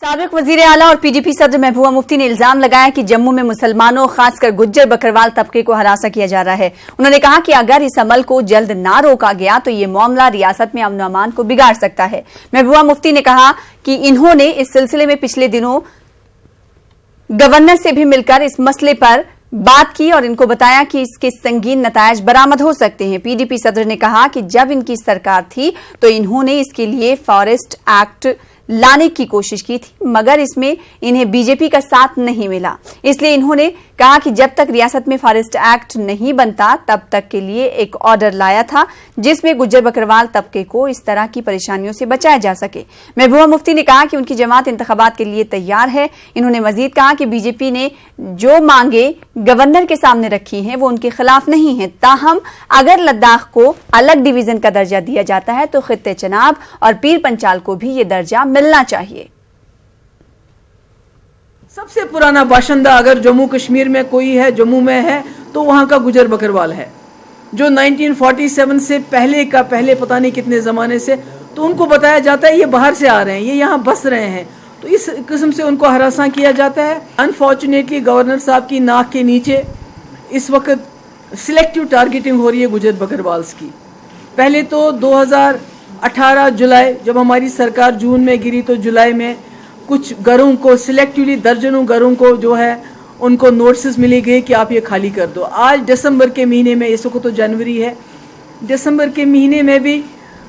साबिक वजीर आला और पीडीपी सदर महबूबा मुफ्ती ने इल्जाम लगाया कि जम्मू में मुसलमानों खासकर गुज्जर बकरवाल तबके को हरासा किया जा रहा है। उन्होंने कहा कि अगर इस अमल को जल्द ना रोका गया तो ये मामला रियासत में अमन अमान को बिगाड़ सकता है। महबूबा मुफ्ती ने कहा कि इन्होंने इस सिलसिले में पिछले दिनों गवर्नर से भी मिलकर इस मसले पर बात की और इनको बताया कि इसके संगीन नतायज बरामद हो सकते हैं। पीडीपी सदर ने कहा कि जब इनकी सरकार थी तो इन्होंने इसके लिए फॉरेस्ट एक्ट लाने की कोशिश की थी, मगर इसमें इन्हें बीजेपी का साथ नहीं मिला। इसलिए इन्होंने कहा कि जब तक रियासत में फॉरेस्ट एक्ट नहीं बनता तब तक के लिए एक ऑर्डर लाया था जिसमें गुज्जर बकरवाल तबके को इस तरह की परेशानियों से बचाया जा सके। महबूबा मुफ्ती ने कहा कि उनकी जमात इंतखाबात के लिए तैयार है। इन्होंने मजीद कहा कि बीजेपी ने जो मांगे गवर्नर के सामने रखी हैं वो उनके खिलाफ नहीं है, ताहम अगर लद्दाख को अलग डिवीजन का दर्जा दिया जाता है तो खित्ते चनाब और पीर पंचाल को भी ये दर्जा मिलना चाहिए। सबसे पुराना बाशिंदा अगर जम्मू कश्मीर में कोई है, जम्मू में है, तो वहां का गुजर बकरवाल है, जो 1947 से पहले पता नहीं कितने जमाने से, तो उनको बताया जाता है ये बाहर से आ रहे हैं, ये यहाँ बस रहे हैं, तो इस किस्म से उनको हरासा किया जाता है। अनफॉर्चुनेटली गवर्नर साहब की नाक के नीचे इस वक्त सिलेक्टिव टारगेटिंग हो रही है गुजर बकरवाल्स की। पहले तो 2018 जुलाई जब हमारी सरकार जून में गिरी तो जुलाई में कुछ घरों को सिलेक्टिवली दर्जनों घरों को जो है उनको नोटिस मिले गए कि आप ये खाली कर दो। आज दिसंबर के महीने में, इस वक्त तो जनवरी है, दिसंबर के महीने में भी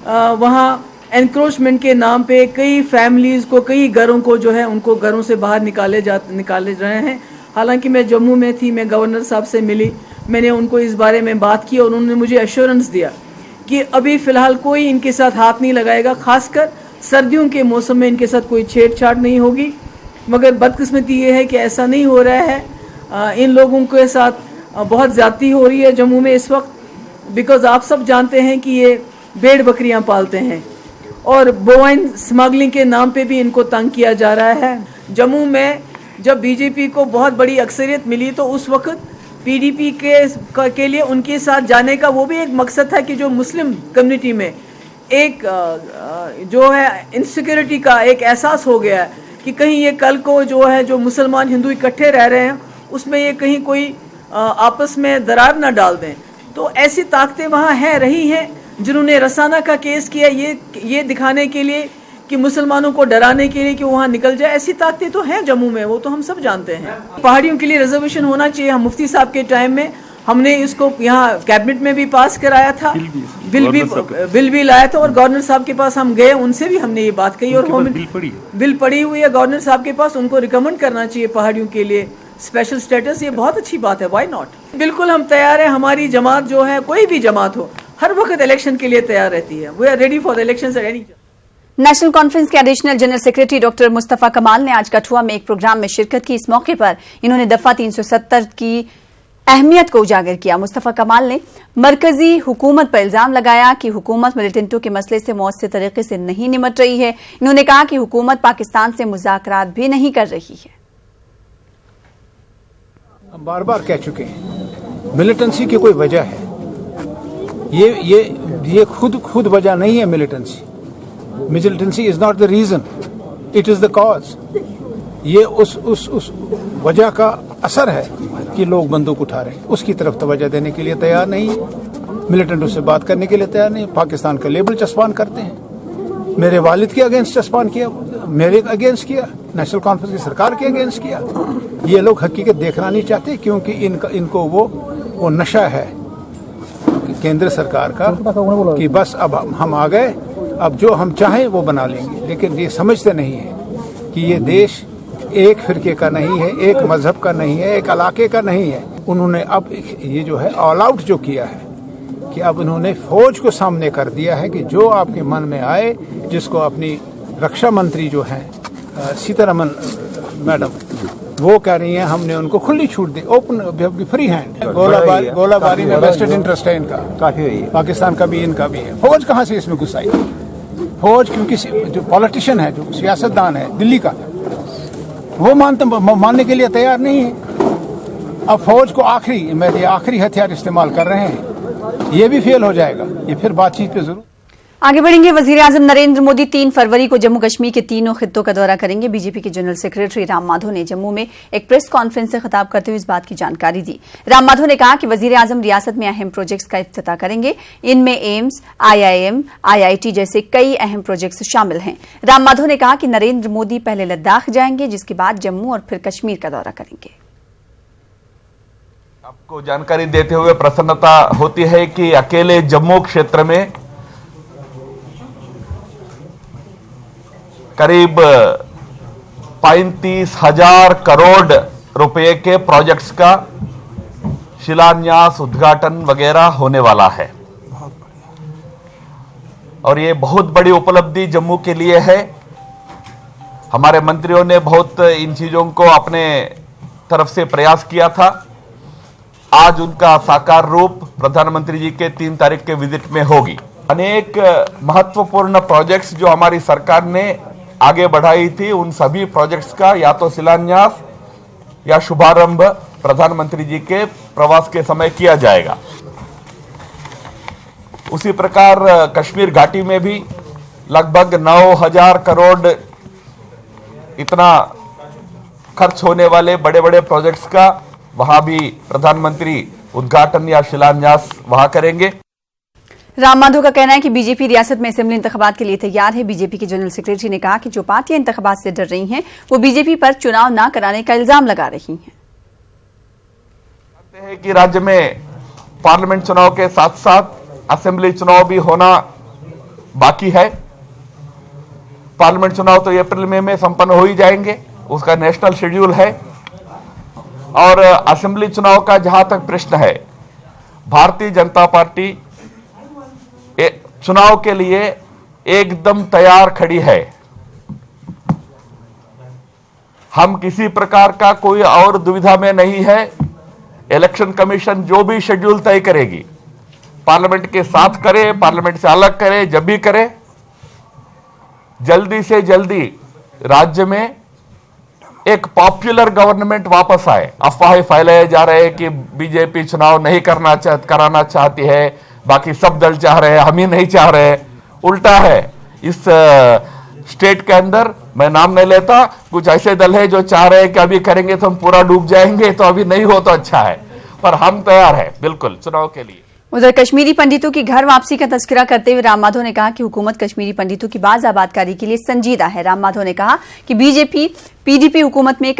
वहाँ एनक्रोचमेंट के नाम पे कई फैमिलीज़ को, कई घरों को जो है उनको घरों से बाहर निकाले रहे हैं। हालांकि मैं जम्मू में थी, मैं गवर्नर साहब से मिली, मैंने उनको इस बारे में बात की और उन्होंने मुझे एश्योरेंस दिया कि अभी फ़िलहाल कोई इनके साथ हाथ नहीं लगाएगा, खासकर सर्दियों के मौसम में इनके साथ कोई छेड़छाड़ नहीं होगी। मगर बदकिस्मती ये है कि ऐसा नहीं हो रहा है। इन लोगों के साथ बहुत ज़्यादती हो रही है जम्मू में इस वक्त, बिकॉज़ आप सब जानते हैं कि ये भेड़ बकरियां पालते हैं और बोवाइन स्मगलिंग के नाम पे भी इनको तंग किया जा रहा है। जम्मू में जब बीजेपी को बहुत बड़ी अक्सरियत मिली तो उस वक्त पीडीपी के लिए उनके साथ जाने का वो भी एक मकसद था कि जो मुस्लिम कम्युनिटी में एक जो है इनसिक्योरिटी का एक एहसास हो गया है कि कहीं ये कल को जो है जो मुसलमान हिंदू इकट्ठे रह रहे हैं उसमें ये कहीं कोई आपस में दरार ना डाल दें। तो ऐसी ताकतें वहाँ रही हैं जिन्होंने रसाना का केस किया ये दिखाने के लिए कि मुसलमानों को डराने के लिए कि वहाँ निकल जाए। ऐसी ताकतें तो हैं जम्मू में, वो तो हम सब जानते हैं। पहाड़ियों के लिए रिजर्वेशन होना चाहिए। हम मुफ्ती साहब के टाइम में हमने इसको यहाँ कैबिनेट में भी पास कराया था, बिल भी लाया था और गवर्नर साहब के पास हम गए, उनसे भी हमने ये बात कही और बिल पड़ी हुई है गवर्नर साहब के पास। उनको रिकमेंड करना चाहिए पहाड़ियों के लिए स्पेशल स्टेटस, ये बहुत अच्छी बात है, व्हाई नॉट। बिल्कुल हम तैयार हैं। हमारी जमात जो है, कोई भी जमात हो, हर वक्त इलेक्शन के लिए तैयार रहती है। We are ready for the elections at any. National conference के additional general secretary doctor Mustafa Kamal ने आज कठुआ में एक प्रोग्राम में शिरकत की। इस मौके पर इन्होंने दफा 370 की अहमियत को उजागर किया। मुस्तफा कमाल ने मरकजी हुकूमत पर इल्जाम लगाया कि हुकूमत मिलिटेंटों के मसले से मौसर तरीके से नहीं निमट रही है। इन्होंने कहा कि हुकूमत पाकिस्तान से मुज़ाकरात भी नहीं कर रही है। हम बार बार कह चुके हैं मिलिटेंसी की कोई वजह है, ये खुद वजह नहीं है। Militancy is not the reason, it is the cause. ये उस वजह का असर है कि लोग बंदूक उठा रहे हैं। उसकी तरफ तवज्जो देने के लिए तैयार नहीं है, मिलिटेंटों से बात करने के लिए तैयार नहीं। पाकिस्तान का लेबल चस्पान करते हैं। मेरे वालिद के अगेंस्ट चस्पान किया, मेरे अगेंस्ट किया, नेशनल कॉन्फ्रेंस की सरकार के अगेंस्ट किया। ये लोग हकीकत देखना नहीं चाहते क्योंकि इनको वो नशा है केंद्र सरकार का कि बस अब हम आ गए, अब जो हम चाहें वो बना लेंगे। लेकिन ये समझते नहीं है कि ये देश एक फिरके का नहीं है, एक मजहब का नहीं है, एक इलाके का नहीं है। उन्होंने अब ये जो है ऑल आउट जो किया है कि अब उन्होंने फौज को सामने कर दिया है कि जो आपके मन में आए, जिसको अपनी रक्षा मंत्री जो हैं सीतारमन मैडम वो कह रही हैं, हमने उनको खुली छूट दी, ओपन फ्री हैंड। गोलाबारी में वेस्टेड इंटरेस्ट है इनका, काफी है, पाकिस्तान का भी इनका भी है। फौज कहाँ से इसमें घुस आई? फौज क्योंकि जो पॉलिटिशियन है, जो सियासतदान है दिल्ली का, वो मानने के लिए तैयार नहीं है। अब फौज को आखिरी हथियार इस्तेमाल कर रहे हैं, ये भी फेल हो जाएगा। ये फिर बातचीत पे जरूर आगे बढ़ेंगे। वजीर आजम नरेंद्र मोदी 3 फरवरी को जम्मू कश्मीर के तीनों खित्तों का दौरा करेंगे। बीजेपी के जनरल सेक्रेटरी राम माधव ने जम्मू में एक प्रेस कॉन्फ्रेंस से खिताब करते हुए इस बात की जानकारी दी। राम माधव ने कहा कि वजीर आजम रियासत में अहम प्रोजेक्ट्स का इफ्तिताह करेंगे। इनमें एम्स, IIM, IIT जैसे कई अहम प्रोजेक्ट्स शामिल हैं। राम माधव ने कहा कि नरेंद्र मोदी पहले लद्दाख जाएंगे, जिसके बाद जम्मू और फिर कश्मीर का दौरा करेंगे। आपको जानकारी देते हुए प्रसन्नता होती है कि अकेले जम्मू क्षेत्र में करीब 35,000 करोड़ रुपए के प्रोजेक्ट्स का शिलान्यास, उद्घाटन वगैरह होने वाला है और ये बहुत बड़ी उपलब्धि जम्मू के लिए है। हमारे मंत्रियों ने बहुत इन चीजों को अपने तरफ से प्रयास किया था। आज उनका साकार रूप प्रधानमंत्री जी के 3 तारीख के विजिट में होगी। अनेक महत्वपूर्ण प्रोजेक्ट्स जो हमारी सरकार ने आगे बढ़ाई थी, उन सभी प्रोजेक्ट्स का या तो शिलान्यास या शुभारंभ प्रधानमंत्री जी के प्रवास के समय किया जाएगा। उसी प्रकार कश्मीर घाटी में भी लगभग 9,000 करोड़ इतना खर्च होने वाले बड़े बड़े प्रोजेक्ट्स का वहां भी प्रधानमंत्री उद्घाटन या शिलान्यास वहां करेंगे। राम माधव का कहना है कि बीजेपी रियासत में असेंबली इंतखाबात के लिए तैयार है। बीजेपी के जनरल सेक्रेटरी ने कहा कि जो पार्टियां इंतखाबात से डर रही हैं, वो बीजेपी पर चुनाव न कराने का इल्जाम लगा रही हैं। कहते हैं कि राज्य में पार्लियामेंट चुनाव के साथ साथ असेंबली चुनाव भी होना बाकी है। पार्लियामेंट चुनाव तो अप्रैल मई में संपन्न हो ही जाएंगे, उसका नेशनल शेड्यूल है। और असेंबली चुनाव का जहां तक प्रश्न है, भारतीय जनता पार्टी चुनाव के लिए एकदम तैयार खड़ी है। हम किसी प्रकार का कोई और दुविधा में नहीं है। इलेक्शन कमीशन जो भी शेड्यूल तय करेगी, पार्लियामेंट के साथ करे, पार्लियामेंट से अलग करे, जब भी करे, जल्दी से जल्दी राज्य में एक पॉपुलर गवर्नमेंट वापस आए। अफवाहें फैलाए जा रहे हैं कि बीजेपी चुनाव नहीं कराना चाहती है, बाकी सब दल चाह रहे हैं, हम ही नहीं चाह रहे हैं। उल्टा है। इस स्टेट के अंदर, मैं नाम नहीं लेता, कुछ ऐसे दल है जो चाह रहे हैं कि अभी करेंगे तो हम पूरा डूब जाएंगे, तो अभी नहीं हो तो अच्छा है, पर हम तैयार है बिल्कुल चुनाव के लिए। उधर कश्मीरी पंडितों की घर वापसी का तस्करा करते हुए राम माधव ने कहा कि हुकूमत कश्मीरी पंडितों की बाज आबादकारी के लिए संजीदा है। राम माधव ने कहा कि बीजेपी PDP हुकूमत में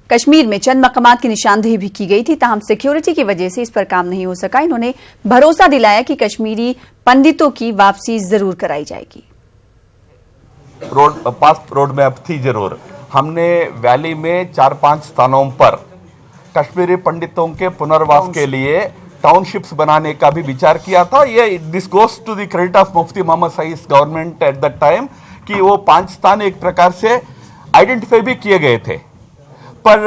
कश्मीर में चंद मकामात की निशानदेही भी की गई थी, ताहम सिक्योरिटी की वजह से इस पर काम नहीं हो सका। इन्होंने भरोसा दिलाया कि कश्मीरी पंडितों की वापसी जरूर कराई जाएगी। रोड मैप थी जरूर। हमने वैली में 4-5 स्थानों पर कश्मीरी पंडितों के पुनर्वास के लिए टाउनशिप्स बनाने का भी विचार किया था। ये this goes to the credit of Mufti Mohammad Sayeed government at that time कि वो 5 स्थान एक प्रकार से आइडेंटिफाई भी किए गए थे, पर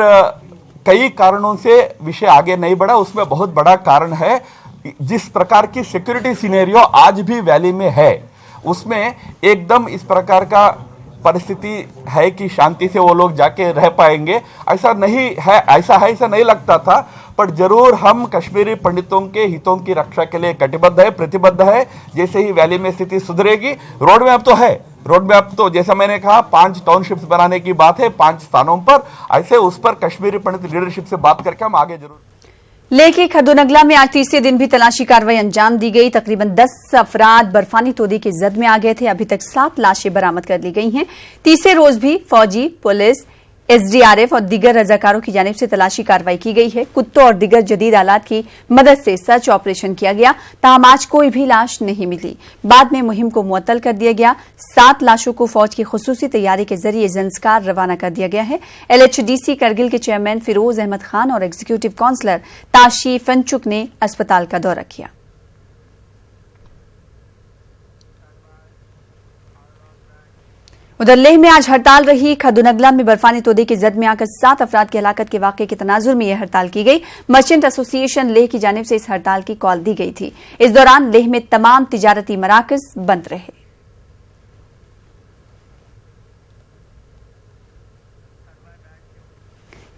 कई कारणों से विषय आगे नहीं बढ़ा। उसमें बहुत बड़ा कारण है जिस प्रकार की सिक्योरिटी सिनेरियो आज भी वैली में है, उसमें एकदम इस प्रकार का परिस्थिति है कि शांति से वो लोग जाके रह पाएंगे, ऐसा नहीं है। ऐसा नहीं लगता था, पर जरूर हम कश्मीरी पंडितों के हितों की रक्षा के लिए कटिबद्ध है, प्रतिबद्ध है। जैसे ही वैली में स्थिति सुधरेगी, रोड मैप तो है, रोड मैप तो जैसा मैंने कहा 5 टाउनशिप्स बनाने की बात है 5 स्थानों पर। ऐसे उस पर कश्मीरी पंडित लीडरशिप से बात करके हम आगे जरूर। लेके खदोनगला में आज तीसरे दिन भी तलाशी कार्रवाई अंजाम दी गई। तकरीबन 10 अफराद बर्फानी तोदी की जद में आ गए थे। अभी तक 7 लाशें बरामद कर ली गई हैं। तीसरे रोज भी फौजी, पुलिस, SDRF और दीगर रजाकारों की जानिब से तलाशी कार्रवाई की गई है। कुत्तों और दीगर जदीद आलात की मदद से सर्च ऑपरेशन किया गया, ताहम आज कोई भी लाश नहीं मिली। बाद में मुहिम को मुअत्तल कर दिया गया। 7 लाशों को फौज की खुसूसी तैयारी के जरिए जंस्कार रवाना कर दिया गया है। LHDC करगिल के चेयरमैन फिरोज अहमद खान और एग्जीक्यूटिव काउंसलर ताशी फंचुक ने अस्पताल का दौरा किया। उधर लेह में आज हड़ताल रही। खदुनगला में बर्फानी तोदे की जद में आकर 7 अफराद की हलाकत के वाकये के तनाजुर में यह हड़ताल की गई। मर्चेंट एसोसिएशन लेह की जानिब से इस हड़ताल की कॉल दी गई थी। इस दौरान लेह में तमाम तिजारती मराकज बंद रहे।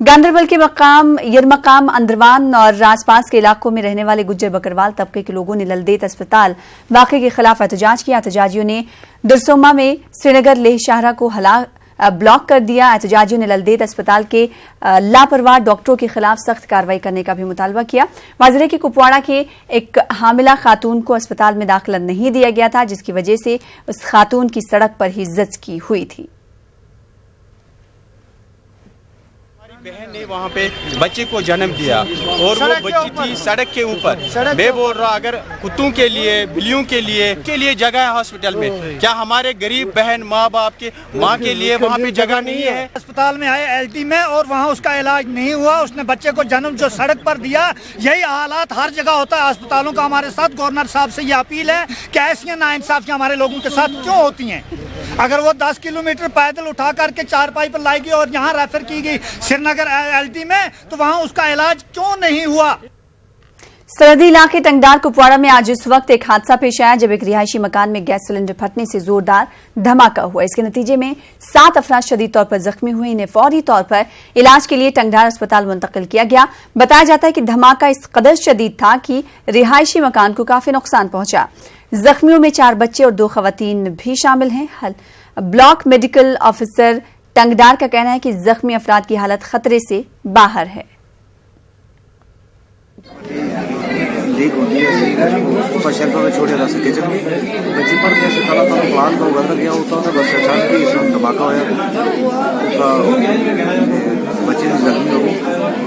गांदरबल के मकाम यरमकाम अंदरवान और आसपास के इलाकों में रहने वाले गुज्जर बकरवाल तबके के लोगों ने ललदेत अस्पताल वाकये के खिलाफ एहतजाज किया। एहतजाजियों ने दुरसोमा में श्रीनगर लेह शाहरा को ब्लॉक कर दिया। एहतजाजियों ने ललदेत अस्पताल के लापरवाह डॉक्टरों के खिलाफ सख्त कार्रवाई करने का भी मुतालबा किया। वाजिर की कुपवाड़ा के एक हामिला खातून को अस्पताल में दाखिला नहीं दिया गया था, जिसकी वजह से उस खातून की सड़क पर ही ज़च्की हुई थी। बहन ने वहाँ पे बच्चे को जन्म दिया और वो बच्ची थी सड़क के ऊपर। मैं बोल रहा अगर कुत्तों के लिए, बिल्लियों के लिए जगह है हॉस्पिटल में, क्या हमारे गरीब बहन माँ बाप के माँ के लिए वहाँ पे जगह नहीं है? अस्पताल में आए एलटी में और वहाँ उसका इलाज नहीं हुआ, उसने बच्चे को जन्म जो सड़क पर दिया। यही हालात हर जगह होता है अस्पतालों का। हमारे साथ गवर्नर साहब से ये अपील है कि ऐसी नाइंसाफियां हमारे लोगों के साथ क्यों होती हैं? अगर वो 10 किलोमीटर पैदल उठा करके चारपाई पर लाई गई और यहाँ रेफर की गई श्रीनगर एलटी में, तो वहाँ उसका इलाज क्यों नहीं हुआ? सरहदी इलाके टंगडार कुपवाड़ा में आज इस वक्त एक हादसा पेश आया जब एक रिहायशी मकान में गैस सिलेंडर फटने से जोरदार धमाका हुआ। इसके नतीजे में 7 अफराद शदीद तौर पर जख्मी हुए। इन्हें फौरी तौर पर इलाज के लिए टंगडार अस्पताल मुंतकिल किया गया। बताया जाता है कि धमाका इस कदर शदीद था कि रिहायशी मकान को काफी नुकसान पहुंचा। जख्मियों में 4 बच्चे और 2 खवातीन भी शामिल हैं। ब्लॉक मेडिकल ऑफिसर टंगडार का कहना है कि जख्मी अफराद की हालत खतरे से बाहर है। लीक होती है ऊपर शेल्फ में छोड़े जा सके जब बच्ची पर कैसे तला प्लान का उगल गया होता है बस अचानक ही इसमें धमाका होया बच्चे ने जख्मी हो गई।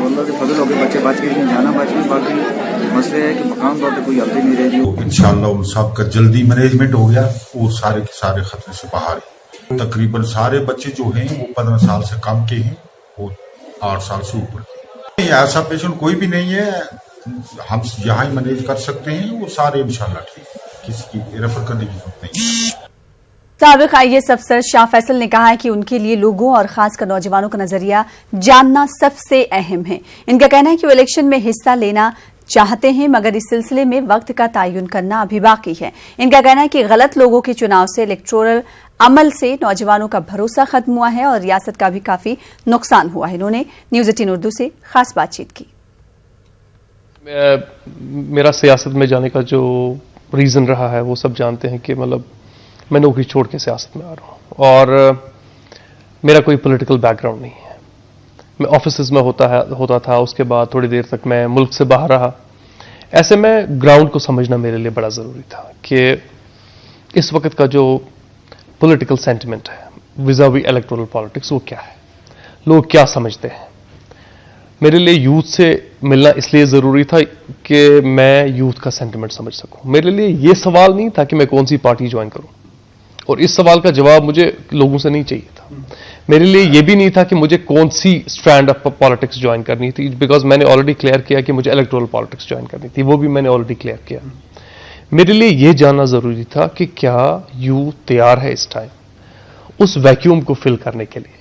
अल्लाह के फजल हो गए, बच्चे बच के जाना बच गई। बाकी मसले है कि मकान तौर पर कोई हल्दी नहीं रही। इंशाल्लाह उन सब का जल्दी मैनेजमेंट हो गया, वो सारे के सारे खतरे से बाहर है। तकरीबन सारे बच्चे जो हैं वो 15 साल से कम के हैं, वो 8 साल से ऊपर के। ऐसा पेशेंट कोई भी नहीं है, हम यहाँ ही मैनेज कर सकते हैं। वो सारे इंशाल्लाह ठीक, किसी की रेफर करने की जरूरत नहीं। साबिक IAS अफसर शाह फैसल ने कहा है कि उनके लिए लोगों और खासकर नौजवानों का नजरिया जानना सबसे अहम है। इनका कहना है कि वो इलेक्शन में हिस्सा लेना चाहते हैं, मगर इस सिलसिले में वक्त का तयन करना अभी बाकी है। इनका कहना है कि गलत लोगों के चुनाव से इलेक्टोरल अमल से नौजवानों का भरोसा खत्म हुआ है और रियासत का भी काफी नुकसान हुआ है। इन्होंने न्यूज़ 18 उर्दू से खास बातचीत की। मेरा सियासत में जाने का जो रीज़न रहा है वो सब जानते हैं कि मतलब मैं नौकरी छोड़ के सियासत में आ रहा हूँ और मेरा कोई पॉलिटिकल बैकग्राउंड नहीं है। मैं ऑफिसेज में होता था, उसके बाद थोड़ी देर तक मैं मुल्क से बाहर रहा। ऐसे में ग्राउंड को समझना मेरे लिए बड़ा ज़रूरी था कि इस वक्त का जो पॉलिटिकल सेंटिमेंट है विज़ावी इलेक्टोरल पॉलिटिक्स वो क्या है, लोग क्या समझते हैं। मेरे लिए यूथ से मिलना इसलिए ज़रूरी था कि मैं यूथ का सेंटिमेंट समझ सकूं। मेरे लिए ये सवाल नहीं था कि मैं कौन सी पार्टी ज्वाइन करूं, और इस सवाल का जवाब मुझे लोगों से नहीं चाहिए था। मेरे लिए ये भी नहीं था कि मुझे कौन सी स्ट्रैंड ऑफ पॉलिटिक्स ज्वाइन करनी थी, बिकॉज मैंने ऑलरेडी क्लियर किया कि मुझे इलेक्टोरल पॉलिटिक्स ज्वाइन करनी थी, वो भी मैंने ऑलरेडी क्लियर किया। मेरे लिए ये जानना ज़रूरी था कि क्या यूथ तैयार है इस टाइम उस वैक्यूम को फिल करने के लिए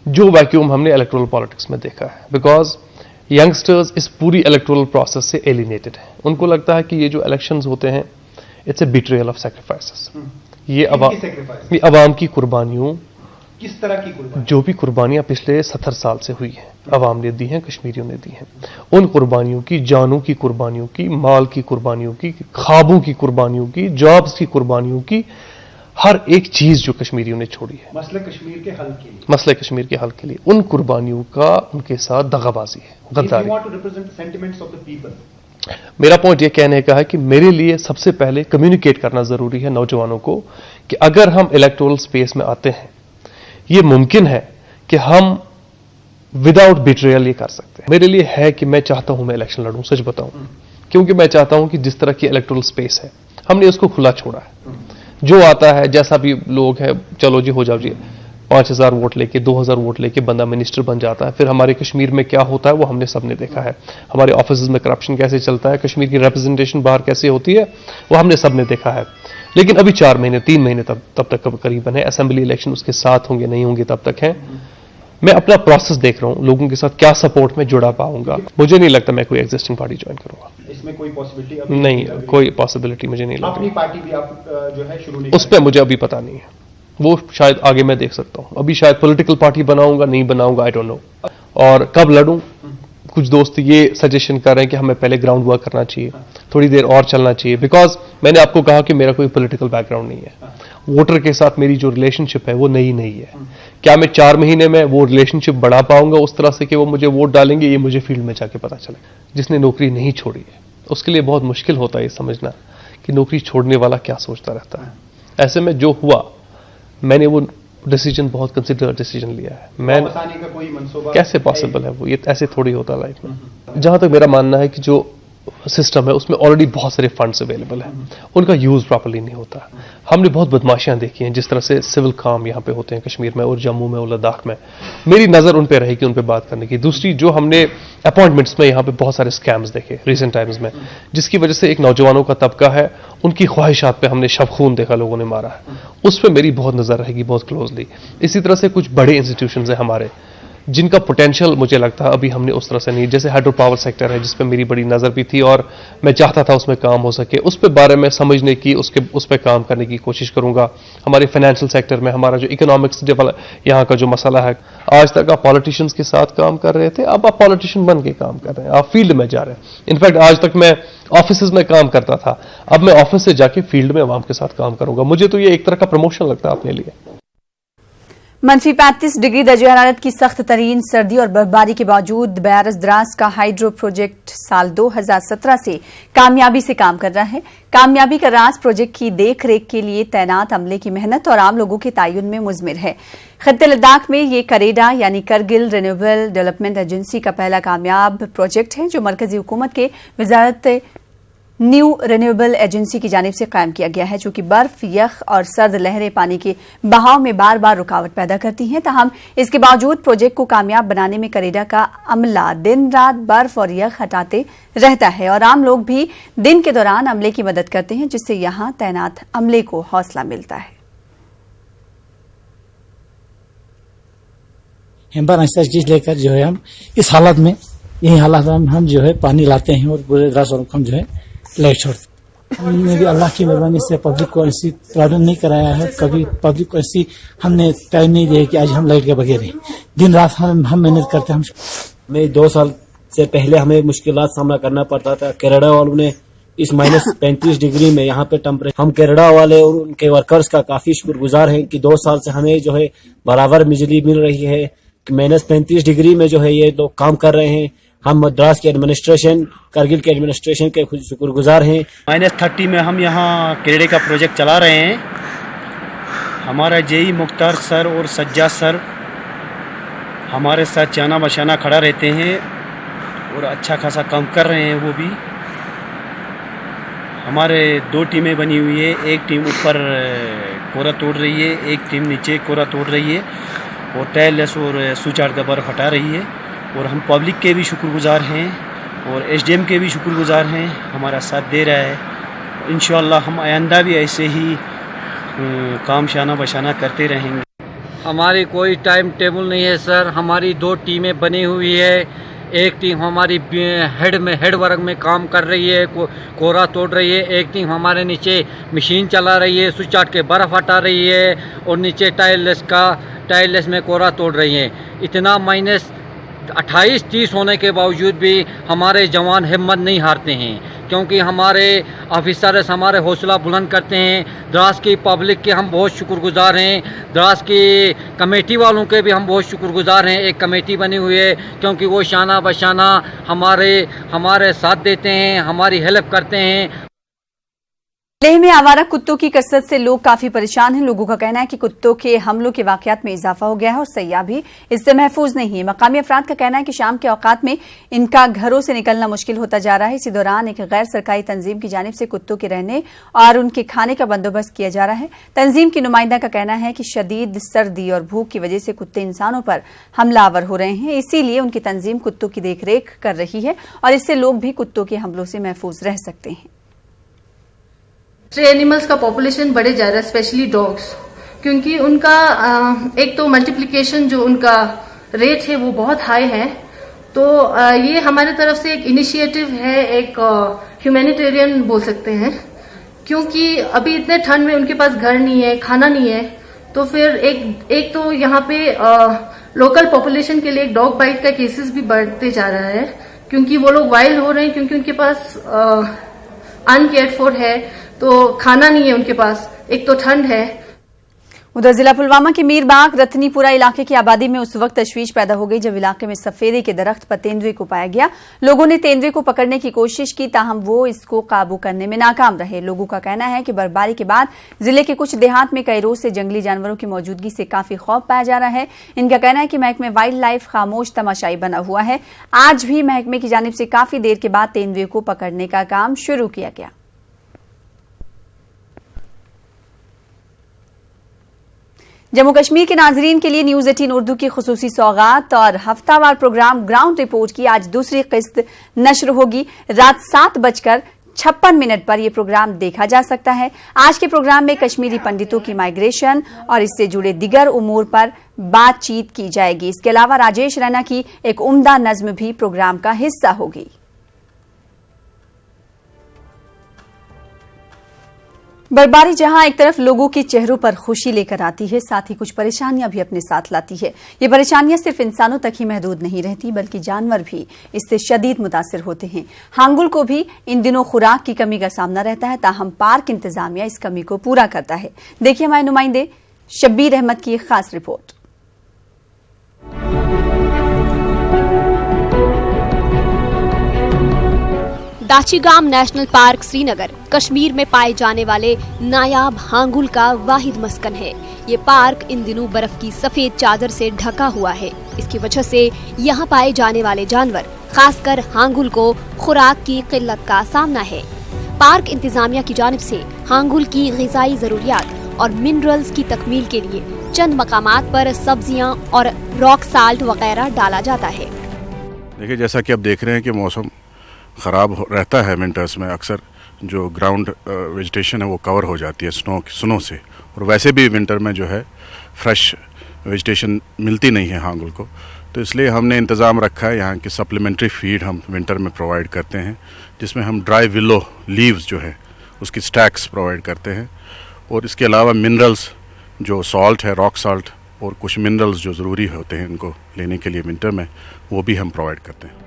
जो वैक्यूम हमने इलेक्टोरल पॉलिटिक्स में देखा है। बिकॉज यंगस्टर्स इस पूरी इलेक्टोरल प्रोसेस से एलिनेटेड है। उनको लगता है कि ये जो इलेक्शंस होते हैं it's a betrayal of sacrifices. ये अवाम की कुर्बानियों, किस तरह की कुर्बानी? जो भी कुर्बानियां पिछले 70 साल से हुई हैं, अवाम ने दी हैं, कश्मीरियों ने दी हैं, उन कुर्बानियों की, जानों की कुर्बानियों की, माल की कुर्बानियों की, ख्वाबों की कुर्बानियों की, जॉब्स की कुर्बानियों की, हर एक चीज जो कश्मीरियों ने छोड़ी है मसले कश्मीर के हल के लिए, मसले कश्मीर के हल के लिए, उन कुर्बानियों का उनके साथ दगाबाजी है, गद्दारी। मेरा पॉइंट ये कहने का है कि मेरे लिए सबसे पहले कम्युनिकेट करना जरूरी है नौजवानों को कि अगर हम इलेक्टोरल स्पेस में आते हैं, ये मुमकिन है कि हम विदाउट बिट्रेयल ये कर सकते हैं। मेरे लिए है कि मैं चाहता हूं मैं इलेक्शन लड़ूं, सच बताऊं, क्योंकि मैं चाहता हूं कि जिस तरह की इलेक्टोरल स्पेस है हमने उसको खुला छोड़ा है। जो आता है, जैसा भी लोग है, चलो जी हो जाओ जी, 5000 वोट लेके, 2000 वोट लेके बंदा मिनिस्टर बन जाता है। फिर हमारे कश्मीर में क्या होता है वो हमने सबने देखा है। हमारे ऑफिस में करप्शन कैसे चलता है, कश्मीर की रिप्रेजेंटेशन बाहर कैसे होती है, वो हमने सबने देखा है। लेकिन अभी 4 महीने 3 महीने तब तक करीबन है, असेंबली इलेक्शन उसके साथ होंगे नहीं होंगे तब तक है। मैं अपना प्रोसेस देख रहा हूं, लोगों के साथ क्या सपोर्ट में जुड़ा पाऊंगा। मुझे नहीं लगता मैं कोई एग्जिस्टिंग पार्टी ज्वाइन करूंगा। इसमें कोई पॉसिबिलिटी नहीं, कोई पॉसिबिलिटी मुझे नहीं लगती। अपनी पार्टी भी आप जो है शुरू नहीं, उस पर मुझे अभी पता नहीं है, वो शायद आगे मैं देख सकता हूं। अभी शायद पॉलिटिकल पार्टी बनाऊंगा, नहीं बनाऊंगा, आई डोंट नो। और कब लड़ूं, कुछ दोस्त ये सजेशन कर रहे हैं कि हमें पहले ग्राउंड वर्क करना चाहिए, थोड़ी देर और चलना चाहिए, बिकॉज मैंने आपको कहा कि मेरा कोई पॉलिटिकल बैकग्राउंड नहीं है। वोटर के साथ मेरी जो रिलेशनशिप है वो नई नहीं है। क्या मैं 4 महीने में वो रिलेशनशिप बढ़ा पाऊंगा उस तरह से कि वो मुझे वोट डालेंगे, ये मुझे फील्ड में जाके पता चले। जिसने नौकरी नहीं छोड़ी है उसके लिए बहुत मुश्किल होता है ये समझना कि नौकरी छोड़ने वाला क्या सोचता रहता है। ऐसे में जो हुआ, मैंने वो डिसीजन बहुत कंसिडर डिसीजन लिया है। मैं का कोई मंसूबा कैसे पॉसिबल है वो, ये ऐसे थोड़ी होता लाइफ में। जहां तक मेरा मानना है कि जो सिस्टम है उसमें ऑलरेडी बहुत सारे फंड्स अवेलेबल हैं, उनका यूज प्रॉपर्ली नहीं होता। हमने बहुत बदमाशियां देखी हैं, जिस तरह से सिविल काम यहां पे होते हैं कश्मीर में और जम्मू में और लद्दाख में। मेरी नजर उन पे रहेगी, उन पे बात करने की। दूसरी, जो हमने अपॉइंटमेंट्स में यहां पे बहुत सारे स्कैम्स देखे रिसेंट टाइम्स में, जिसकी वजह से एक नौजवानों का तबका है, उनकी ख्वाहिशात पे हमने शब खून देखा, लोगों ने मारा है, उस पर मेरी बहुत नजर रहेगी, बहुत क्लोजली। इसी तरह से कुछ बड़े इंस्टीट्यूशंस हैं हमारे जिनका पोटेंशियल मुझे लगता है अभी हमने उस तरह से नहीं, जैसे हाइड्रो पावर सेक्टर है जिस पे मेरी बड़ी नजर भी थी और मैं चाहता था उसमें काम हो सके, उस पे बारे में समझने की, उस पे काम करने की कोशिश करूंगा। हमारे फाइनेंशियल सेक्टर में हमारा जो इकोनॉमिक्स यहाँ का जो मसला है, आज तक आप पॉलिटिशियंस के साथ काम कर रहे थे, अब आप पॉलिटिशियन बन के काम कर रहे हैं, आप फील्ड में जा रहे हैं। इनफैक्ट आज तक मैं ऑफिस में काम करता था, अब मैं ऑफिस से जाके फील्ड में आवाम के साथ काम करूंगा। मुझे तो ये एक तरह का प्रमोशन लगता है अपने लिए। मंफी 35 डिग्री दर्जे हरारत की सख्त तरीन सर्दी और बर्फबारी के बावजूद बयारस द्रास का हाइड्रो प्रोजेक्ट साल 2017 से कामयाबी से काम कर रहा है। कामयाबी का राज प्रोजेक्ट की देख रेख के लिए तैनात अमले की मेहनत और आम लोगों के तायुन में मुज़मिर है। खत्ते लद्दाख में ये करेडा यानी करगिल रिन्यूएबल डेवलपमेंट एजेंसी का पहला कामयाब प्रोजेक्ट है, जो मरकजी हुकूमत के वजारत न्यू रिन्यूएबल एजेंसी की जानिब से कायम किया गया है, जो कि बर्फ, यख और सर्द लहरें पानी के बहाव में बार बार रुकावट पैदा करती हैं। ताहम इसके बावजूद प्रोजेक्ट को कामयाब बनाने में करेडा का अमला दिन रात बर्फ और यख हटाते रहता है और आम लोग भी दिन के दौरान अमले की मदद करते हैं, जिससे यहां तैनात अमले को हौसला मिलता है। चीज लेकर जो है हम इस हालत में, यही हालत में हम जो है पानी लाते हैं और पूरे द्रास और हम जो है लाइट छोड़ते। हमने भी अल्लाह की मेहरबानी से पब्लिक को ऐसी प्रॉब्लम नहीं कराया है, कभी पब्लिक को ऐसी हमने टाइम नहीं दिया कि आज हम लाइट के बगैर हैं। दिन रात हम मेहनत करते हैं। हमें 2 साल से पहले हमें मुश्किलात सामना करना पड़ता था। कनाडा वालों ने इस -35 डिग्री में यहाँ पे टेम्परेचर, हम कनाडा वाले और उनके वर्कर्स का काफी शुक्रगुजार हैं कि 2 साल से हमें जो है बराबर बिजली मिल रही है। -35 डिग्री में जो है ये लोग काम कर रहे हैं। हम मद्रास के एडमिनिस्ट्रेशन, करगिल के एडमिनिस्ट्रेशन के खुद शुक्रगुजार हैं। -30 में हम यहाँ कनाडा का प्रोजेक्ट चला रहे हैं। हमारा जेई मुख्तार सर और सज्जाद सर हमारे साथ चाना बशाना खड़ा रहते हैं और अच्छा खासा काम कर रहे हैं। वो भी हमारे 2 टीमें बनी हुई है, एक टीम ऊपर कोरा तोड़ रही है, एक टीम नीचे कोरा तोड़ रही है और टायरलेस और सुचार का बर्फ हटा रही है। और हम पब्लिक के भी शुक्रगुजार हैं और एसडीएम के भी शुक्रगुजार हैं, हमारा साथ दे रहा है। इंशाअल्लाह हम आइंदा भी ऐसे ही काम शाना बशाना करते रहेंगे। हमारी कोई टाइम टेबल नहीं है सर। हमारी 2 टीमें बनी हुई है। एक टीम हमारी हेड वर्क में काम कर रही है, कोरा तोड़ रही है। एक टीम हमारे नीचे मशीन चला रही है, स्विच आट के बर्फ़ हटा रही है और नीचे टायरलेस में कोरा तोड़ रही है। इतना -28-30 होने के बावजूद भी हमारे जवान हिम्मत नहीं हारते हैं, क्योंकि हमारे ऑफिसर्स हमारे हौसला बुलंद करते हैं। द्रास की पब्लिक के हम बहुत शुक्रगुजार हैं। द्रास की कमेटी वालों के भी हम बहुत शुक्रगुजार हैं। एक कमेटी बनी हुई है, क्योंकि वो शाना बशाना हमारे साथ देते हैं, हमारी हेल्प करते हैं। लेह में आवारा कुत्तों की कसरत से लोग काफी परेशान हैं। लोगों का कहना है कि कुत्तों के हमलों के वाकयात में इजाफा हो गया है और सयाह भी इससे महफूज नहीं है। मकामी अफराद का कहना है कि शाम के औकात में इनका घरों से निकलना मुश्किल होता जा रहा है। इसी दौरान एक गैर सरकारी तंजीम की जानिब से कुत्तों के रहने और उनके खाने का बंदोबस्त किया जा रहा है। तंजीम की नुमाइंदा का कहना है कि शदीद सर्दी और भूख की वजह से कुत्ते इंसानों पर हमलावर हो रहे हैं, इसीलिए उनकी तंजीम कुत्तों की देखरेख कर रही है और इससे लोग भी कुत्तों के हमलों से महफूज रह सकते हैं। स्ट्रे एनिमल्स का पॉपुलेशन बढ़े जा रहा है, स्पेशली डॉग्स, क्योंकि उनका एक तो मल्टीप्लिकेशन जो उनका रेट है वो बहुत हाई है। तो ये हमारे तरफ से एक इनिशिएटिव है, एक ह्यूमैनिटेरियन बोल सकते हैं, क्योंकि अभी इतने ठंड में उनके पास घर नहीं है, खाना नहीं है। तो फिर एक तो यहाँ पे लोकल पॉपुलेशन के लिए एक डॉग बाइट का केसेस भी बढ़ते जा रहा है, क्योंकि वो लोग वाइल्ड हो रहे हैं, क्योंकि उनके पास अनकेयर्ड फॉर है, तो खाना नहीं है उनके पास, एक तो ठंड है। उधर जिला पुलवामा के मीरबाग रतनीपुरा इलाके की आबादी में उस वक्त तशवीश पैदा हो गई जब इलाके में सफेदे के दरख्त पर तेंदुए को पाया गया। लोगों ने तेंदुए को पकड़ने की कोशिश की, ताहम वो इसको काबू करने में नाकाम रहे। लोगों का कहना है कि बर्फबारी के बाद जिले के कुछ देहात में कई रोज से जंगली जानवरों की मौजूदगी से काफी खौफ पाया जा रहा है। इनका कहना है कि महकमे वाइल्ड लाइफ खामोश तमाशाई बना हुआ है। आज भी महकमे की जानिब से काफी देर के बाद तेंदुए को पकड़ने का काम शुरू किया गया। जम्मू कश्मीर के नाजरीन के लिए न्यूज 18 उर्दू की खुसूसी सौगात और हफ्तावार प्रोग्राम ग्राउंड रिपोर्ट की आज दूसरी किस्त नश्र होगी। रात 7:56 पर यह प्रोग्राम देखा जा सकता है। आज के प्रोग्राम में कश्मीरी पंडितों की माइग्रेशन और इससे जुड़े दिगर उमूर पर बातचीत की जाएगी। इसके अलावा राजेश रैना की एक उम्दा नज्म भी प्रोग्राम का हिस्सा होगी। बर्फबारी जहां एक तरफ लोगों के चेहरों पर खुशी लेकर आती है, साथ ही कुछ परेशानियां भी अपने साथ लाती है। ये परेशानियां सिर्फ इंसानों तक ही महदूद नहीं रहती, बल्कि जानवर भी इससे शदीद मुतासिर होते हैं। हांगुल को भी इन दिनों खुराक की कमी का सामना रहता है, ताहम पार्क इंतजामिया इस कमी को पूरा करता है। देखिए हमारे नुमाइंदे शब्बीर अहमद की एक खास report. Dachigam national park Srinagar Kashmir में पाए जाने वाले नायाब हांगुल का वाहिद मस्कन है। ये पार्क इन दिनों बर्फ की सफेद चादर से ढका हुआ है। इसकी वजह से यहाँ पाए जाने वाले जानवर, खासकर हांगुल को खुराक की किल्लत का सामना है। पार्क इंतजामिया की जानिब से हांगुल की ग़िज़ाई ज़रूरियात और मिनरल्स की तकमील के लिए चंद मकामात पर सब्जियाँ और रॉक साल्ट वगैरह डाला जाता है। देखिए, जैसा कि आप देख रहे हैं कि मौसम ख़राब रहता है विंटर्स में, अक्सर जो ग्राउंड वेजिटेशन है वो कवर हो जाती है स्नो से, और वैसे भी विंटर में जो है फ्रेश वेजिटेशन मिलती नहीं है हांगुल को। तो इसलिए हमने इंतज़ाम रखा है, यहाँ की सप्लीमेंट्री फीड हम विंटर में प्रोवाइड करते हैं, जिसमें हम ड्राई विलो लीव्स जो है उसकी स्टैक्स प्रोवाइड करते हैं, और इसके अलावा मिनरल्स जो सॉल्ट है, रॉक साल्ट, और कुछ मिनरल्स जो ज़रूरी होते हैं इनको लेने के लिए विंटर में, वो भी हम प्रोवाइड करते हैं।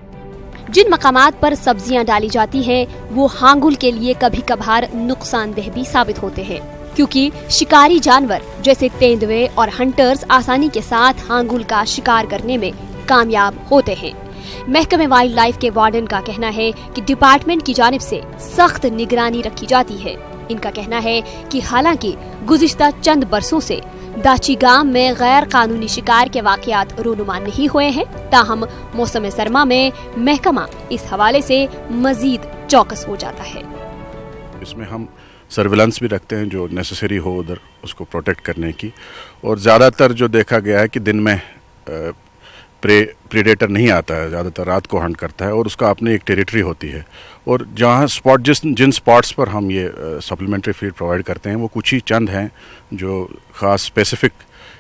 जिन मकामात पर सब्जियां डाली जाती हैं वो हांगुल के लिए कभी कभार नुकसानदेह भी साबित होते हैं, क्योंकि शिकारी जानवर जैसे तेंदुए और हंटर्स आसानी के साथ हांगुल का शिकार करने में कामयाब होते हैं। महकमे वाइल्ड लाइफ के वार्डन का कहना है कि डिपार्टमेंट की जानिब से सख्त निगरानी रखी जाती है। इनका कहना है कि हालांकि गुज़िश्ता चंद बरसों से दाचीगाम में गैर कानूनी शिकार के वाकयात रूनुमा नहीं हुए हैं, ताहम मौसम सरमा में महकमा इस हवाले से मजीद चौकस हो जाता है। इसमें हम सर्विलांस भी रखते हैं जो नेसेसरी हो उधर उसको प्रोटेक्ट करने की, और ज़्यादातर जो देखा गया है कि दिन में प्रेडेटर नहीं आता है, ज़्यादातर रात को हंट करता है, और उसका अपनी एक टेरिटरी होती है। और जहाँ स्पॉट जिन स्पॉट्स पर हम ये सप्लीमेंट्री फीड प्रोवाइड करते हैं वो कुछ ही चंद हैं जो ख़ास स्पेसिफिक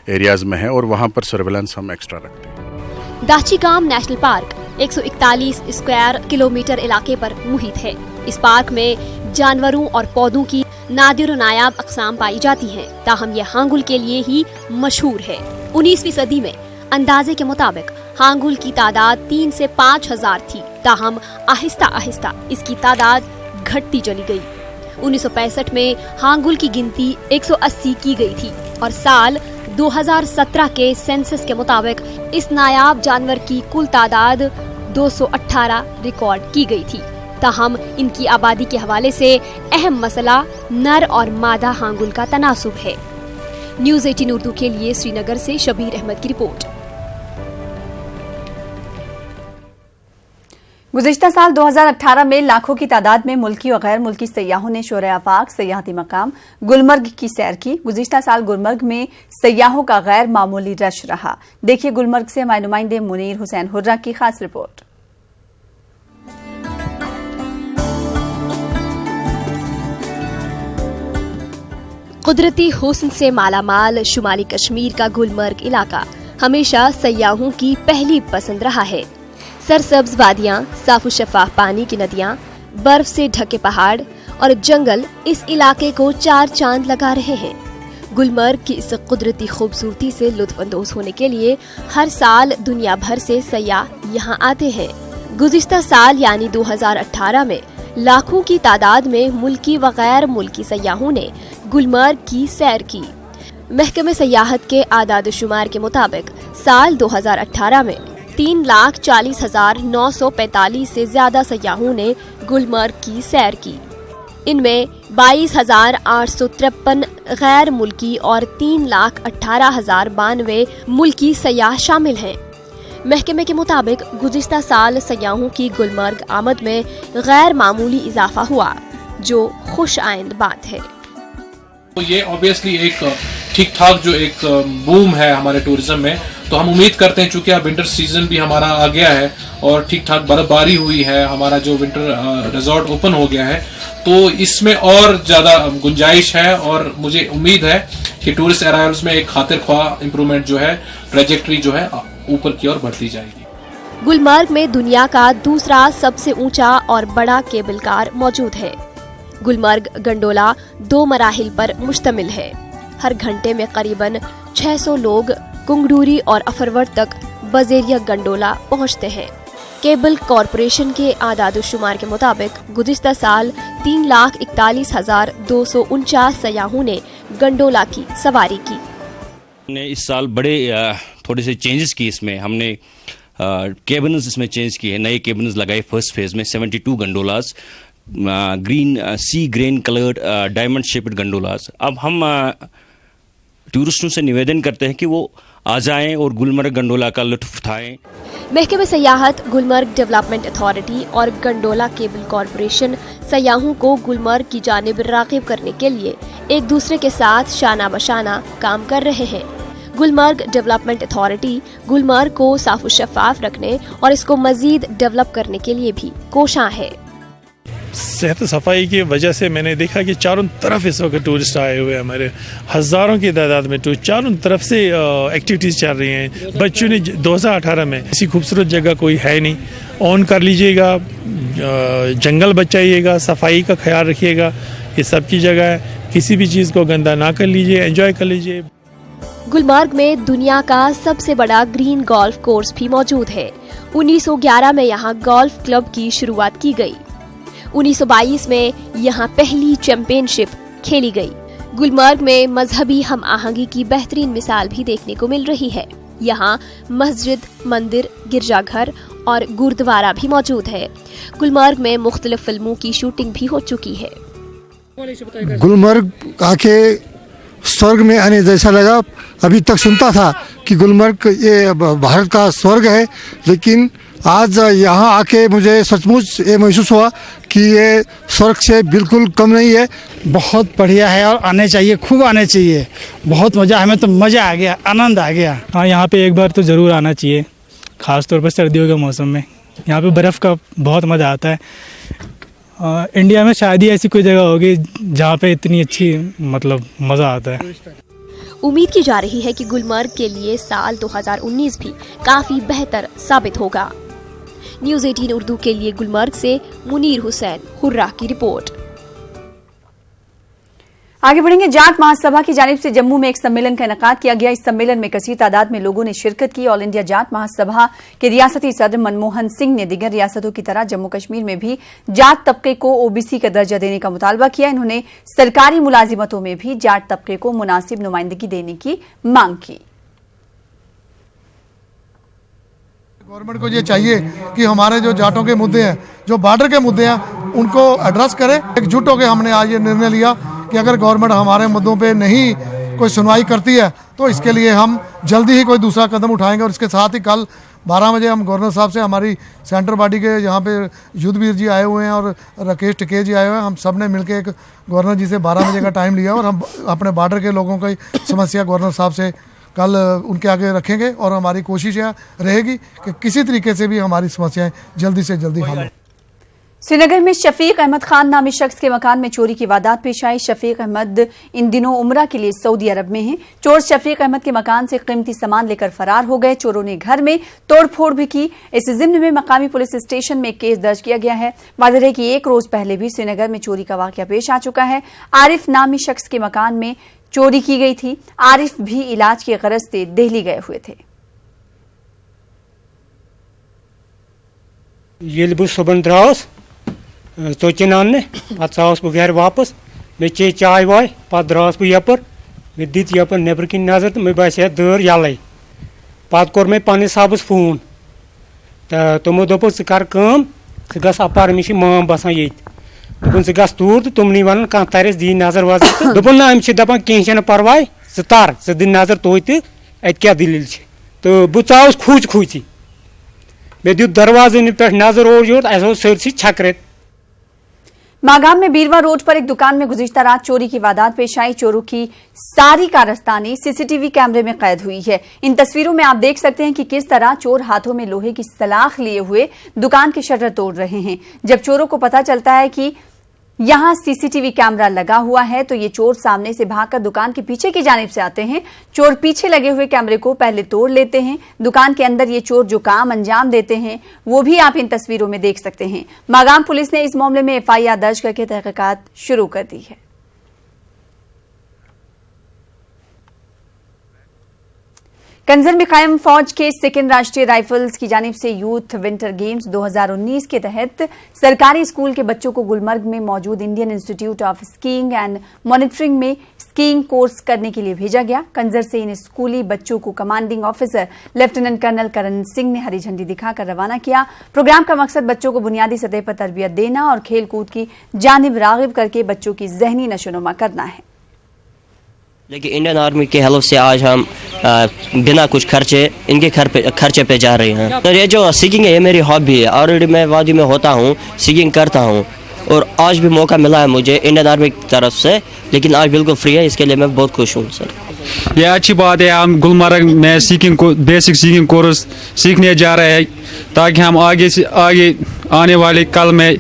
एरियाज़ में है, और वहाँ पर सर्विलांस हम एक्स्ट्रा रखते हैं। Dachigam national park 141 square kilometre इलाके पर मुहित है। इस पार्क में जानवरों और पौधों की नादिर नायाब अक़साम पाई जाती हैं, ताहम यह हांगुल के लिए ही मशहूर है। 19वीं सदी में अंदाजे के मुताबिक हांगुल की तादाद 3 से 5 हजार थी, ताहम आहिस्ता आहिस्ता इसकी तादाद घटती चली गई। 1965 में हांगुल की गिनती 180 की गई थी, और साल 2017 के सेंसस के मुताबिक इस नायाब जानवर की कुल तादाद 218 रिकॉर्ड की गई थी। ताहम इनकी आबादी के हवाले से अहम मसला नर और मादा हांगुल का तनासुब है। न्यूज़ 18 उर्दू के लिए श्रीनगर से शब्बीर अहमद की रिपोर्ट। गुज़िश्ता साल 2018 में लाखों की तादाद में मुल्की और गैर मुल्की सयाहों ने शोरे आफाक सयाहती मकाम गुलमर्ग की सैर की। गुज़िश्ता साल गुलमर्ग में सयाहों का गैर मामूली रश रहा। देखिए गुलमर्ग से हमारे नुमाइंदे मुनीर हुसैन हुर्रा की खास रिपोर्ट। कुदरती हुस्न से मालामाल शुमाली कश्मीर का गुलमर्ग इलाका हमेशा सयाहों की पहली पसंद रहा है। सरसब्ज वादियां, साफ शफाफ पानी की नदियां, बर्फ से ढके पहाड़ और जंगल इस इलाके को चार चांद लगा रहे हैं। गुलमर्ग की इस कुदरती खूबसूरती से लुत्फअंदोज होने के लिए हर साल दुनिया भर से सयाह यहाँ आते हैं। गुज़िश्ता साल यानी 2018 में लाखों की तादाद में मुल्की व गैर मुल्की सयाहों ने गुलमर्ग की सैर की। महकमे सयाहत के आदाद शुमार के मुताबिक साल 2018 में 3,40,945 से ज्यादा सयाहों ने गुलमर्ग की सैर की। इनमें 22,853 गैर मुल्की और 3,18,092 मुल्की सयाह शामिल हैं। महकमे के मुताबिक गुज़िश्ता साल सयाहों की गुलमर्ग आमद में गैर मामूली इजाफा हुआ, जो खुश आइंद बात है। तो ये ऑब्वियसली एक ठीक ठाक जो एक बूम है हमारे टूरिज्म में, तो हम उम्मीद करते हैं चूंकि अब विंटर सीजन भी हमारा आ गया है और ठीक ठाक बर्फबारी हुई है, हमारा जो विंटर रिजॉर्ट ओपन हो गया है, तो इसमें और ज्यादा गुंजाइश है और मुझे उम्मीद है कि टूरिस्ट अराइवल्स में एक खातिर ख्वाह इंप्रूवमेंट जो है, ट्रेजेक्ट्री जो है ऊपर की ओर बढ़ती जाएगी। गुलमर्ग में दुनिया का दूसरा सबसे ऊंचा और बड़ा केबल कार मौजूद है। गुलमर्ग गंडोला 2 मराहिल पर मुश्तमिल है। हर घंटे में करीबन 600 लोग कुंगडूरी और अफरवर तक बजेरिया गंडोला पहुंचते हैं। केबल कॉरपोरेशन के आदाद शुमार के मुताबिक गुज़िश्ता साल 3,41,249 सयाहों ने गंडोला की सवारी की। हमने इस साल बड़े थोड़े से चेंजेस किए इसमें। हमने केबिन्स इसमें चेंज किए, नए केबिन्स लगाए। फर्स्ट फेज में 72 गंडोलास, ग्रीन सी ग्रेन कलर्ड डायमंड शेप्ड गंडोलास। अब हम टूरिस्टों से निवेदन करते हैं कि वो आ जाएं और गुलमर्ग गंडोला का लुत्फ उठाएं। महकमे सयाहत, गुलमर्ग डेवलपमेंट अथॉरिटी और गंडोला केबल कॉरपोरेशन सयाहों को गुलमर्ग की जानिब राग़िब करने के लिए एक दूसरे के साथ शाना बशाना काम कर रहे हैं। गुलमर्ग डेवलपमेंट अथॉरिटी गुलमर्ग को साफ शफाफ रखने और इसको मजीद डेवलप करने के लिए भी कोशां है। सेहत सफाई की वजह से मैंने देखा कि चारों तरफ इस वक्त टूरिस्ट आए हुए हैं, हमारे हज़ारों की तादाद में चारों तरफ से एक्टिविटीज़ चल रही हैं। बच्चों ने 2018 में ऐसी खूबसूरत जगह कोई है नहीं, ऑन कर लीजिएगा, जंगल बचाइएगा, सफाई का ख्याल रखिएगा, ये सब की जगह है। किसी भी चीज़ को गंदा ना कर लीजिए, एंजॉय कर लीजिए। गुलमर्ग में दुनिया का सबसे बड़ा ग्रीन गोल्फ कोर्स भी मौजूद है। 1911 में यहाँ गोल्फ क्लब की शुरुआत की गई। 1922 में यहाँ पहली चैंपियनशिप खेली गई। गुलमर्ग में मजहबी हम आहंगी की बेहतरीन मिसाल भी देखने को मिल रही है। यहाँ मस्जिद, मंदिर, गिरजाघर और गुरुद्वारा भी मौजूद है। गुलमर्ग में मुख्तलिफ फिल्मों की शूटिंग भी हो चुकी है। गुलमर्ग आके स्वर्ग में आने जैसा लगा। अभी तक सुनता था कि गुलमर्ग ये भारत का स्वर्ग है, लेकिन आज यहाँ आके मुझे सचमुच ये महसूस हुआ कि ये स्वर्ग से बिल्कुल कम नहीं है। बहुत बढ़िया है और आने चाहिए, खूब आने चाहिए। बहुत मज़ा, हमें तो मज़ा आ गया, आनंद आ गया। हाँ, यहाँ पे एक बार तो ज़रूर आना चाहिए, ख़ास तौर पर सर्दियों के मौसम में। यहाँ पे बर्फ़ का बहुत मज़ा आता है। इंडिया में शायद ही ऐसी कोई जगह होगी जहाँ पे इतनी अच्छी मज़ा आता है। उम्मीद की जा रही है कि गुलमर्ग के लिए साल 2019 भी काफ़ी बेहतर साबित होगा। न्यूज़ 18 उर्दू के लिए गुलमर्ग से मुनीर हुसैन हुर्रा की रिपोर्ट। आगे बढ़ेंगे। जाट महासभा की जानिब से जम्मू में एक सम्मेलन का इनेकाद किया गया। इस सम्मेलन में कसीर तादाद में लोगों ने शिरकत की। ऑल इंडिया जाट महासभा के रियासती सदर मनमोहन सिंह ने दीगर रियासतों की तरह जम्मू कश्मीर में भी जाट तबके को ओबीसी का दर्जा देने का मुतालबा किया। इन्होंने सरकारी मुलाजिमतों में भी जाट तबके को मुनासिब नुमाइंदगी देने की मांग की। गवर्नमेंट को ये चाहिए कि हमारे जो जाटों के मुद्दे हैं, जो बॉर्डर के मुद्दे हैं, उनको एड्रेस करे। एकजुट होकर हमने आज ये निर्णय लिया कि अगर गवर्नमेंट हमारे मुद्दों पे नहीं कोई सुनवाई करती है तो इसके लिए हम जल्दी ही कोई दूसरा कदम उठाएंगे। और इसके साथ ही कल 12 बजे हम गवर्नर साहब से, हमारी सेंटर बॉडी के यहाँ पे युद्धवीर जी आए हुए हैं और राकेश टिकेत जी आए हुए हैं, हम सब ने मिलकर एक गवर्नर जी से 12 बजे का टाइम लिया और हम अपने बॉर्डर के लोगों की समस्या गवर्नर साहब से कल उनके आगे रखेंगे। और हमारी कोशिश यह रहेगी कि किसी तरीके से भी हमारी समस्याएं जल्दी से जल्दी हल हो। श्रीनगर में शफीक अहमद खान नामी शख्स के मकान में चोरी की वारदात पेश आई। शफीक अहमद इन दिनों उम्रा के लिए सऊदी अरब में हैं। चोर शफीक अहमद के मकान से कीमती सामान लेकर फरार हो गए। चोरों ने घर में तोड़फोड़ भी की। इस जिम्न में मकामी पुलिस स्टेशन में एक केस दर्ज किया गया है। वाज़ेह है कि एक रोज पहले भी श्रीनगर में चोरी का वाकया पेश आ चुका है। आरिफ नामी शख्स के मकान में चोरी की गई थी। आरिफ भी इलाज की गरज से दिल्ली गए हुए थे। ये बह सुबह द्रास चोचिन आने पे आस बह घर वापस मे चे चाय वाय पे द्रास बह यपर मे दित यपर नबर किन नजर तो मे बासे दर यल पे कोर मे पन्निस साहबस फोन तो तमो दोप ज कर ग अपार मे माम बसान ये दोपन ज तूर तो तुमनी वन कह तरस दी नजर वजर दोपन ना अम दपान कह परवाय तर ज दिन नजर तोत अत क्या दलील तो बह चावस खूच खूची मे दित दरवाजे पे नजर और योर अस सरसी छकरत। मागाम में बीरवा रोड पर एक दुकान में गुज़िश्ता रात चोरी की वारदात पेश आई। चोरों की सारी कारस्तानी सीसीटीवी कैमरे में कैद हुई है। इन तस्वीरों में आप देख सकते हैं कि किस तरह चोर हाथों में लोहे की सलाख लिए हुए दुकान के शटर तोड़ रहे हैं। जब चोरों को पता चलता है कि यहां सीसीटीवी कैमरा लगा हुआ है तो ये चोर सामने से भागकर दुकान के पीछे की जानिब से आते हैं। चोर पीछे लगे हुए कैमरे को पहले तोड़ लेते हैं। दुकान के अंदर ये चोर जो काम अंजाम देते हैं वो भी आप इन तस्वीरों में देख सकते हैं। मागाम पुलिस ने इस मामले में एफआईआर दर्ज करके तहकीकात शुरू कर दी है। कंजर में कायम फौज के सेकेंड राष्ट्रीय राइफल्स की जानिब से यूथ विंटर गेम्स 2019 के तहत सरकारी स्कूल के बच्चों को गुलमर्ग में मौजूद Indian institute of skiing and monitoring में स्कीइंग कोर्स करने के लिए भेजा गया। कंजर से इन स्कूली बच्चों को commanding officer lieutenant colonel Karan Singh ने हरी झंडी दिखाकर रवाना किया। प्रोग्राम का मकसद बच्चों को बुनियादी सतह पर तरबियत देना और खेल कूद की जानिब रागिब करके बच्चों की जहनी नशोनुमा करना है। देखिए, इंडियन आर्मी के हेल्प से आज हम बिना कुछ खर्चे इनके खर्चे पे जा रहे हैं। तो ये जो सीखिंग है ये मेरी हॉबी है। ऑलरेडी मैं वादी में होता हूँ, सीखिंग करता हूँ और आज भी मौका मिला है मुझे इंडियन आर्मी की तरफ से, लेकिन आज बिल्कुल फ्री है, इसके लिए मैं बहुत खुश हूँ सर। ये अच्छी बात है, हम गुलमर्ग में बेसिक सीखिंग कोर्स सीखने जा रहे हैं ताकि हम आगे आने वाले कल में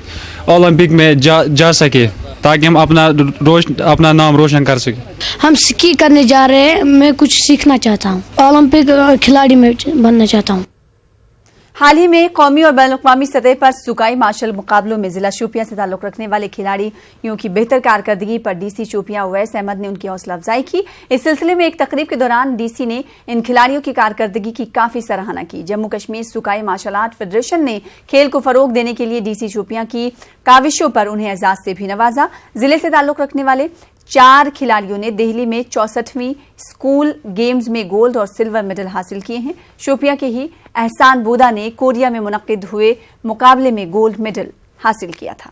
ओलंपिक में जा सके, ताकि हम अपना नाम रोशन कर सकें। हम स्की करने जा रहे हैं। मैं कुछ सीखना चाहता हूँ, ओलंपिक खिलाड़ी में बनना चाहता हूँ। हाल ही में कौमी और बैनुल-अक़वामी सतह पर सुकाई मार्शल मुकाबलों में जिला शोपियां से ताल्लुक रखने वाले खिलाड़ियों की बेहतर कारकर्दगी पर डीसी शोपियां उवैस अहमद ने उनकी हौसला अफजाई की। इस सिलसिले में एक तकरीब के दौरान डीसी ने इन खिलाड़ियों की कारकर्दगी की काफी सराहना की। जम्मू कश्मीर सुकाई मार्शल आर्ट फेडरेशन ने खेल को फरोग देने के लिए डीसी शोपियां की काविशों पर उन्हें एजाज से भी नवाजा। जिले से ताल्लुक रखने वाले 4 खिलाड़ियों ने दिल्ली में 64वीं स्कूल गेम्स में गोल्ड और सिल्वर मेडल हासिल किए हैं। शोपियां के ही एहसान बोदा ने कोरिया में मुनक्किद हुए मुकाबले में गोल्ड मेडल हासिल किया था।